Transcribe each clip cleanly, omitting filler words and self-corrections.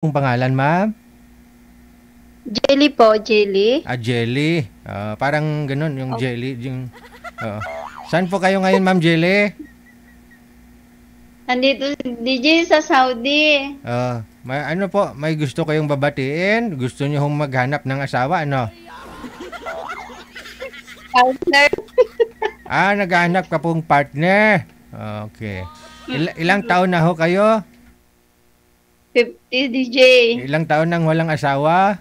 Ang pangalan, ma'am? Jelly po, Jelly. Jelly. Parang ganun, yung jelly. Yung, oo. Saan po kayo ngayon, ma'am Jelly? Nandito si DJ sa Saudi. Ano po, may gusto kayong babatiin? Gusto niyo hong maghanap ng asawa, ano? Partner. Naghahanap ka pong partner. Okay. Ilang taon na ho kayo? 50 DJ. Ilang taon nang walang asawa?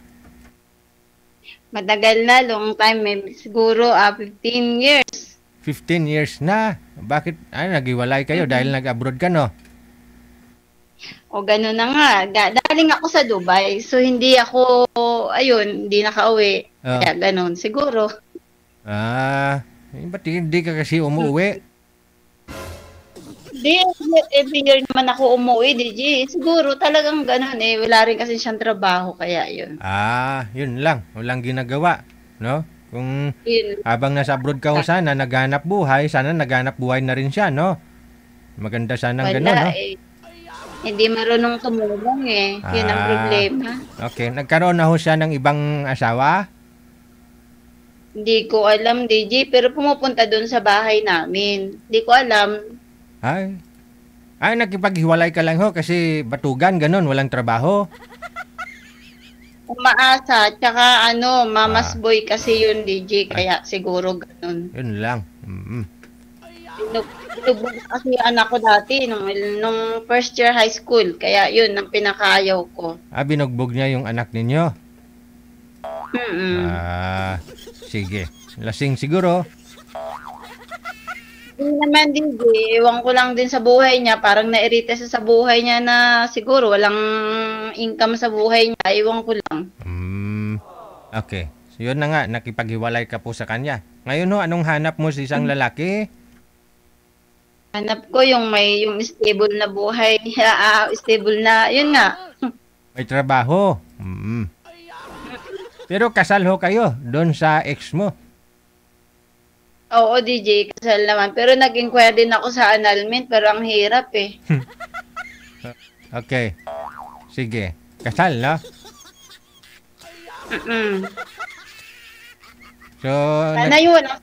Matagal na, long time. Siguro 15 years. 15 years na. Bakit? Naghiwalay kayo dahil nag-abroad ka, no? O gano'n na nga. Daling ako sa Dubai. So, hindi ako, hindi nakauwi. Kaya gano'n, siguro. Ba't hindi ka kasi umuwi? Hindi, every year naman ako umuwi, DJ. Siguro talagang gano'n eh. Wala rin kasi siyang trabaho, kaya yun. Yun lang. Walang ginagawa, no? Kung Yun. habang nasa abroad ka ho sana, naghanap buhay, sana naghanap buhay na rin siya, no? Maganda sana ng gano'n, no? Hindi marunong tumulong eh. Yun ang problema. Okay. Nagkaroon na ho siya ng ibang asawa? Hindi ko alam, DJ, pero pumupunta doon sa bahay namin. Hindi ko alam. Nakipaghiwalay ka lang ho kasi batugan, ganun, walang trabaho. Umaasa, tsaka mamas boy kasi yun, DJ, kaya siguro ganun. Yun lang. Binugbog kasi anak ko dati nung first year high school, kaya yun ang pinakaayaw ko. Binugbog niya yung anak ninyo? Sige. Lasing siguro. Hindi naman, DJ. Ewan ko lang din sa buhay niya. Parang nairita sa buhay niya na siguro walang income sa buhay niya. Ewan ko lang. Okay. So, yun na nga. Nakipaghiwalay ka po sa kanya. Ngayon ho, anong hanap mo sa isang lalaki? Hanap ko yung stable na buhay. Stable na, yun nga. May trabaho. Pero kasal ho kayo doon sa ex mo. Oo, DJ, kasal naman. Pero nag-inquire din ako sa annulment, pero ang hirap eh. Okay. Sige. Kasal, no? So, sana yung walang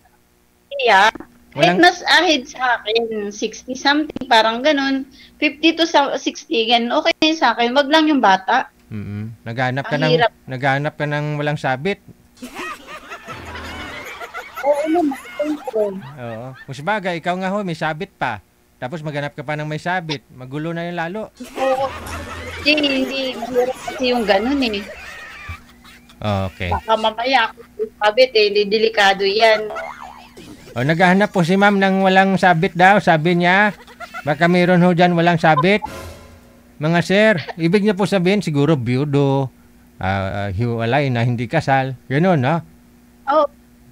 siya. Kahit mas ahid sa akin, 60 something, parang ganun. 50 to 60, ganun. Okay na yun sa akin. Wag lang yung bata. Naghanap ka ng walang sabit. Oo naman. Oo. Mas bagay, ikaw nga ho, may sabit pa. Tapos maghanap ka pa ng may sabit. Magulo na yung lalo. Oo. Hindi. Mahirap kasi yung ganun eh. Okay. Baka mamaya ako sabit eh. Hindi delikado yan. Naghahanap po si ma'am ng walang sabit daw. Sabi niya, baka mayroon ho dyan walang sabit. Mga sir, ibig niya po sabihin siguro biyudo, hiwalay na hindi kasal. Ganun, no? Oo.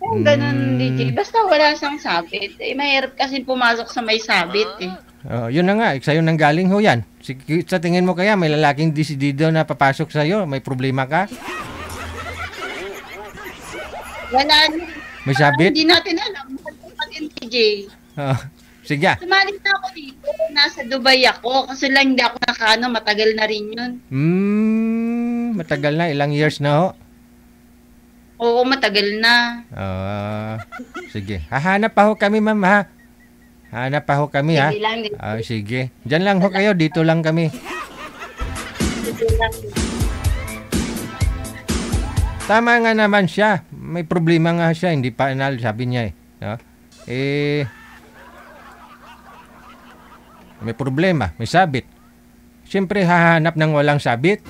Ganun, DJ. Basta wala siyang sabit. Mahirap kasi pumasok sa may sabit eh. Yun na nga. Sa'yo nang galing ho yan. Sa tingin mo kaya may lalaking desidido na papasok sa'yo? May problema ka? Wala. May sabit? Hindi natin alam. Mahal din, DJ. Sige. Sumali na ako dito. Nasa Dubai ako. Kasi lang hindi ako matagal na rin yun. Matagal na. Ilang years na ho? Oo, matagal na. Sige. Hahanap pa ho kami, ma'am, ha? Hanap pa ho kami, ha? Sige lang. Sige. Diyan lang ho kayo. Dito lang kami. Sige lang. Tama nga naman siya. May problema nga siya. Hindi pa anal, sabi niya eh. No? May problema. May sabit. Siyempre, hahanap ng walang sabit.